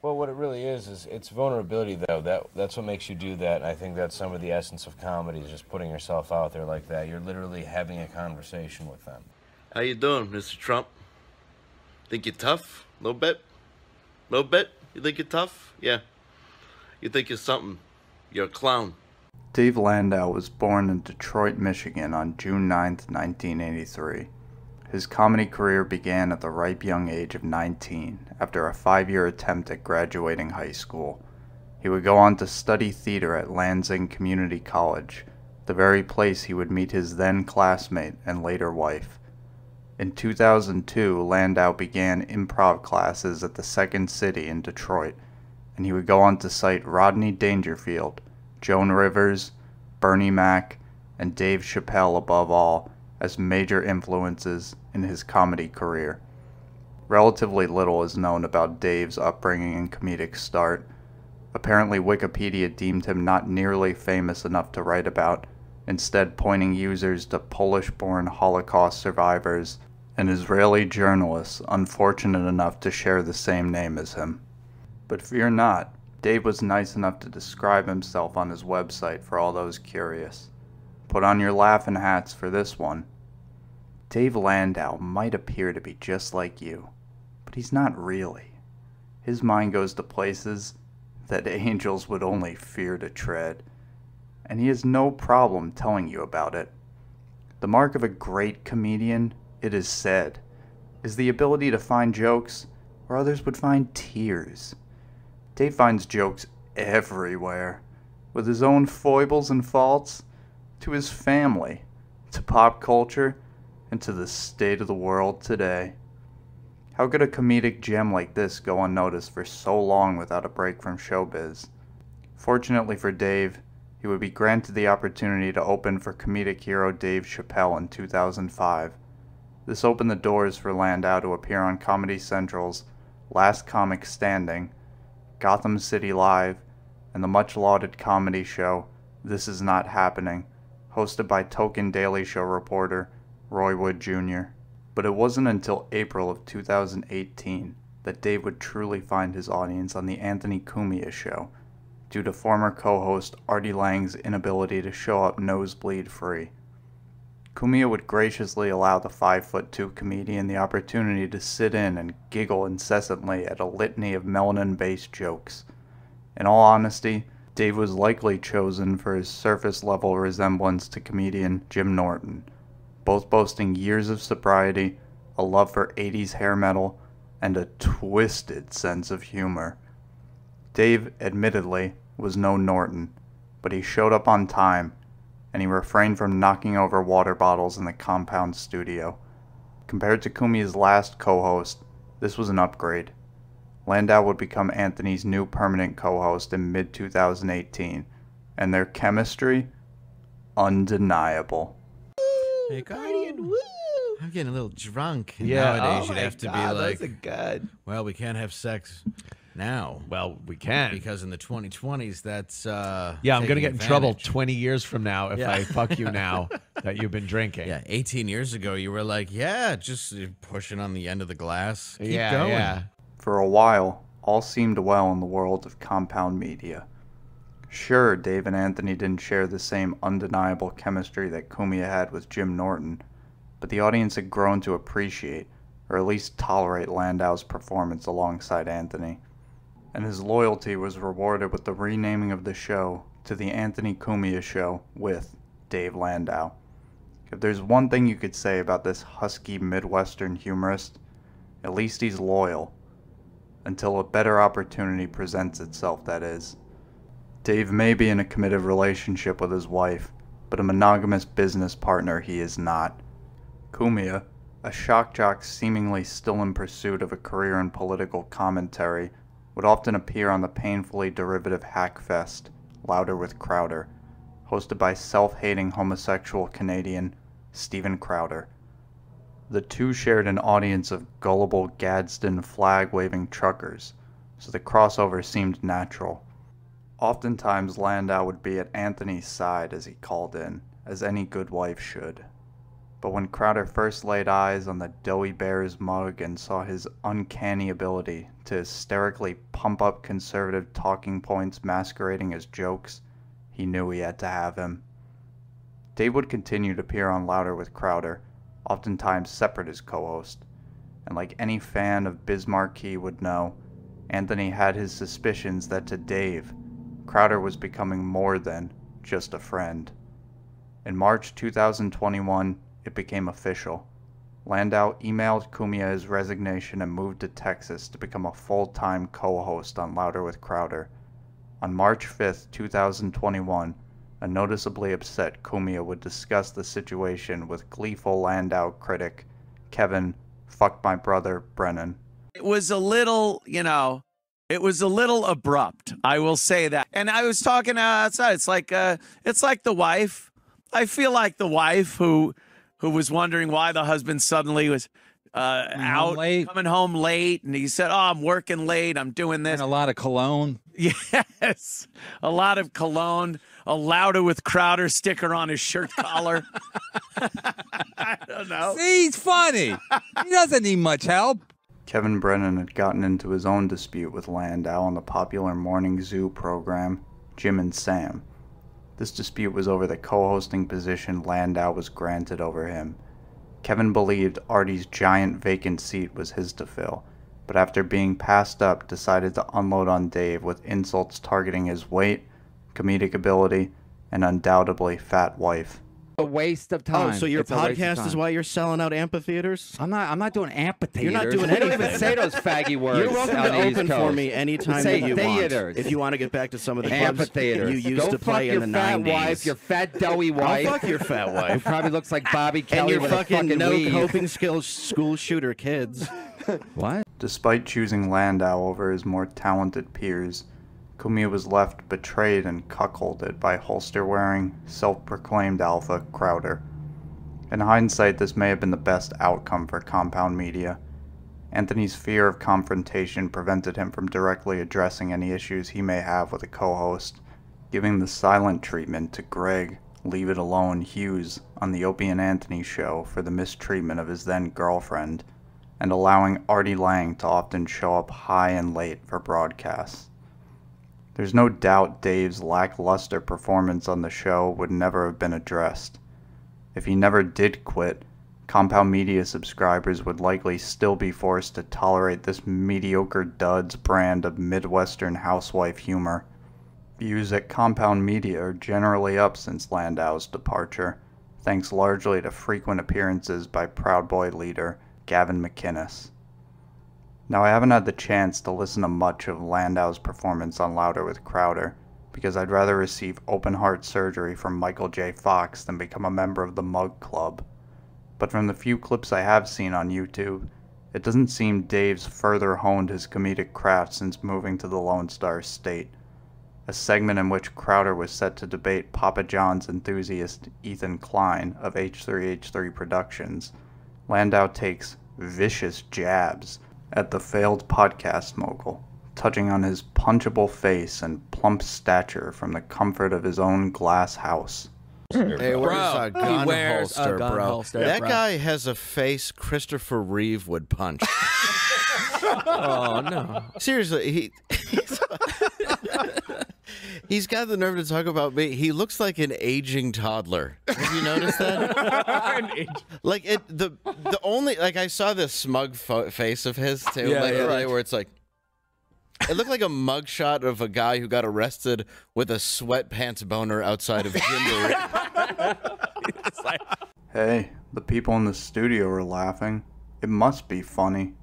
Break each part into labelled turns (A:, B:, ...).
A: Well, what it really is it's vulnerability, though. That's what makes you do that. I think that's some of the essence of comedy is just putting yourself out there like that. You're literally having a conversation with them.
B: How you doing, Mr. Trump? Think you're tough? Little bit? Little bit? You think you're tough? Yeah. You think you're something. You're a clown.
C: Dave Landau was born in Detroit, Michigan on June 9, 1983. His comedy career began at the ripe young age of 19 after a 5-year attempt at graduating high school. He would go on to study theater at Lange Community College, the very place he would meet his then classmate and later wife. In 2002, Landau began improv classes at the Second City in Detroit, and he would go on to cite Rodney Dangerfield, Joan Rivers, Bernie Mac, and Dave Chappelle above all as major influences in his comedy career. Relatively little is known about Dave's upbringing and comedic start. Apparently Wikipedia deemed him not nearly famous enough to write about, instead pointing users to Polish-born Holocaust survivors and Israeli journalists unfortunate enough to share the same name as him. But fear not, Dave was nice enough to describe himself on his website for all those curious. Put on your laughing hats for this one. Dave Landau might appear to be just like you, but he's not really. His mind goes to places that angels would only fear to tread, and he has no problem telling you about it. The mark of a great comedian, it is said, is the ability to find jokes where others would find tears. Dave finds jokes everywhere, with his own foibles and faults, to his family, to pop culture, and to the state of the world today. How could a comedic gem like this go unnoticed for so long without a break from showbiz? Fortunately for Dave, he would be granted the opportunity to open for comedic hero Dave Chappelle in 2005. This opened the doors for Landau to appear on Comedy Central's Last Comic Standing, Gotham City Live, and the much-lauded comedy show This Is Not Happening, hosted by token Daily Show reporter Roy Wood Jr. But it wasn't until April of 2018 that Dave would truly find his audience on the Anthony Cumia Show, due to former co-host Artie Lange's inability to show up nosebleed free. Cumia would graciously allow the 5'2" comedian the opportunity to sit in and giggle incessantly at a litany of melanin-based jokes. In all honesty, Dave was likely chosen for his surface-level resemblance to comedian Jim Norton, both boasting years of sobriety, a love for 80s hair metal, and a twisted sense of humor. Dave, admittedly, was no Norton, but he showed up on time, and he refrained from knocking over water bottles in the compound studio. Compared to Cumia's last co-host, this was an upgrade. Landau would become Anthony's new permanent co-host in mid-2018, and their chemistry? Undeniable.
D: Hey, Guardian, woo! I'm getting a little drunk. And
E: Yeah,
D: nowadays
E: oh
D: you'd
E: my
D: have to be
E: God,
D: like,
E: those are good.
D: well, we can't have sex now.
E: Well, we can.
D: Because in the 2020s, that's
E: Yeah, I'm going to
D: taking
E: get in trouble
D: advantage.
E: 20 years from now if
D: Yeah.
E: I fuck you now that you've been drinking.
D: Yeah, 18 years ago, you were like, yeah, just pushing on the end of the glass. Keep
E: yeah,
D: going.
E: yeah.
C: For a while, all seemed well in the world of compound media. Sure, Dave and Anthony didn't share the same undeniable chemistry that Cumia had with Jim Norton, but the audience had grown to appreciate, or at least tolerate, Landau's performance alongside Anthony, and his loyalty was rewarded with the renaming of the show to The Anthony Cumia Show with Dave Landau. If there's one thing you could say about this husky Midwestern humorist, at least he's loyal. Until a better opportunity presents itself, that is. Dave may be in a committed relationship with his wife, but a monogamous business partner he is not. Cumia, a shock jock seemingly still in pursuit of a career in political commentary, would often appear on the painfully derivative Hackfest, Louder with Crowder, hosted by self-hating homosexual Canadian Steven Crowder. The two shared an audience of gullible Gadsden flag-waving truckers, so the crossover seemed natural. Oftentimes Landau would be at Anthony's side as he called in, as any good wife should. But when Crowder first laid eyes on the Doughy Bears mug and saw his uncanny ability to hysterically pump up conservative talking points masquerading as jokes, he knew he had to have him. Dave would continue to appear on Louder with Crowder, oftentimes separate as co-host, and like any fan of Biz Markie would know, Anthony had his suspicions that to Dave, Crowder was becoming more than just a friend. In March 2021, it became official. Landau emailed Cumia his resignation and moved to Texas to become a full-time co-host on Louder with Crowder. On March 5th, 2021, a noticeably upset Cumia would discuss the situation with gleeful Landau critic Kevin "Fuck My Brother" Brennan.
F: It was a little, it was a little abrupt. I will say that. And I was talking outside. It's like the wife. I feel like the wife who was wondering why the husband suddenly was coming home late, and he said, "Oh, I'm working late. I'm doing this."
G: And a lot of cologne.
F: Yes, a lot of cologne. A Louder with Crowder sticker on his shirt collar. I don't know.
G: See, he's funny. He doesn't need much help.
C: Kevin Brennan had gotten into his own dispute with Landau on the popular morning zoo program, Jim and Sam. This dispute was over the co-hosting position Landau was granted over him. Kevin believed Artie's giant vacant seat was his to fill, but after being passed up, decided to unload on Dave with insults targeting his weight, comedic ability, and undoubtedly fat wife.
G: A waste of time.
H: Oh, so your podcast is why you're selling out amphitheaters?
G: I'm not doing amphitheaters.
H: You're not doing
G: anything.
H: anything.
G: Don't even say those faggy words.
H: You're welcome
G: on
H: to
G: the East
H: open for
G: Coast.
H: me anytime
G: Say
H: that you
G: theaters.
H: want. If you want to get back to some of the clubs
G: Amphitheaters.
H: you used to play in the 90s.
G: Go fuck your fat wife, your fat doughy wife.
H: I'll fuck your fat
G: Who
H: wife.
G: probably looks like Bobby Kelly
H: And your
G: with
H: fucking
G: a
H: no
G: weave.
H: coping skills school shooter kids.
G: What?
C: Despite choosing Landau over his more talented peers, Cumia was left betrayed and cuckolded by holster-wearing, self-proclaimed alpha Crowder. In hindsight, this may have been the best outcome for Compound Media. Anthony's fear of confrontation prevented him from directly addressing any issues he may have with a co-host, giving the silent treatment to Greg Leave It Alone Hughes on the Opie and Anthony show for the mistreatment of his then-girlfriend, and allowing Artie Lange to often show up high and late for broadcasts. There's no doubt Dave's lackluster performance on the show would never have been addressed. If he never did quit, Compound Media subscribers would likely still be forced to tolerate this mediocre dud's brand of Midwestern housewife humor. Views at Compound Media are generally up since Landau's departure, thanks largely to frequent appearances by Proud Boy leader Gavin McInnes. Now, I haven't had the chance to listen to much of Landau's performance on Louder with Crowder, because I'd rather receive open-heart surgery from Michael J. Fox than become a member of the Mug Club. But from the few clips I have seen on YouTube, it doesn't seem Dave's further honed his comedic craft since moving to the Lone Star State, a segment in which Crowder was set to debate Papa John's enthusiast Ethan Klein of H3H3 Productions. Landau takes vicious jabs at the failed podcast mogul, touching on his punchable face and plump stature from the comfort of his own glass house.
B: Hey, where's a gun
F: he wears
B: holster,
F: a gun
B: bro?
F: holster,
B: that
F: bro.
B: guy has a face Christopher Reeve would punch.
F: Oh, no.
B: Seriously, he's got the nerve to talk about me. He looks like an aging toddler. Have you noticed that? Like the only I saw this smug face of his too, where it's like. It looked like a mugshot of a guy who got arrested with a sweatpants boner outside of Gymboree.
C: Hey, the people in the studio are laughing. It must be funny.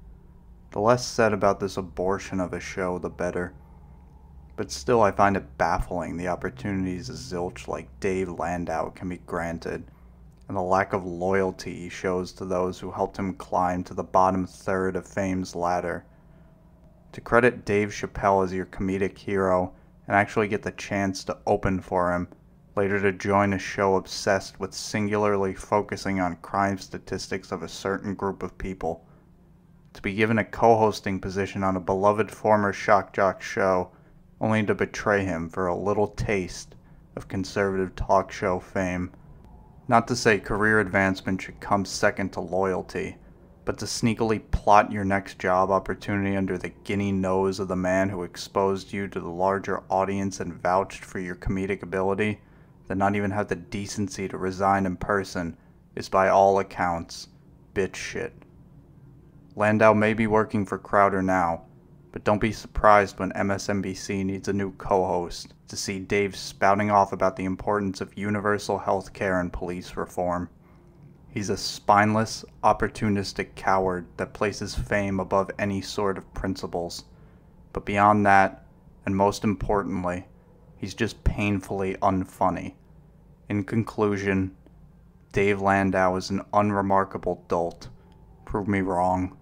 C: The less said about this abortion of a show, the better. But still, I find it baffling the opportunities a zilch like Dave Landau can be granted, and the lack of loyalty he shows to those who helped him climb to the bottom third of fame's ladder. To credit Dave Chappelle as your comedic hero and actually get the chance to open for him, later to join a show obsessed with singularly focusing on crime statistics of a certain group of people. To be given a co-hosting position on a beloved former shock jock show, only to betray him for a little taste of conservative talk show fame. Not to say career advancement should come second to loyalty, but to sneakily plot your next job opportunity under the guinea nose of the man who exposed you to the larger audience and vouched for your comedic ability, then not even have the decency to resign in person, is by all accounts bitch shit. Landau may be working for Crowder now, but don't be surprised when MSNBC needs a new co-host to see Dave spouting off about the importance of universal health care and police reform. He's a spineless, opportunistic coward that places fame above any sort of principles. But beyond that, and most importantly, he's just painfully unfunny. In conclusion, Dave Landau is an unremarkable dolt. Prove me wrong.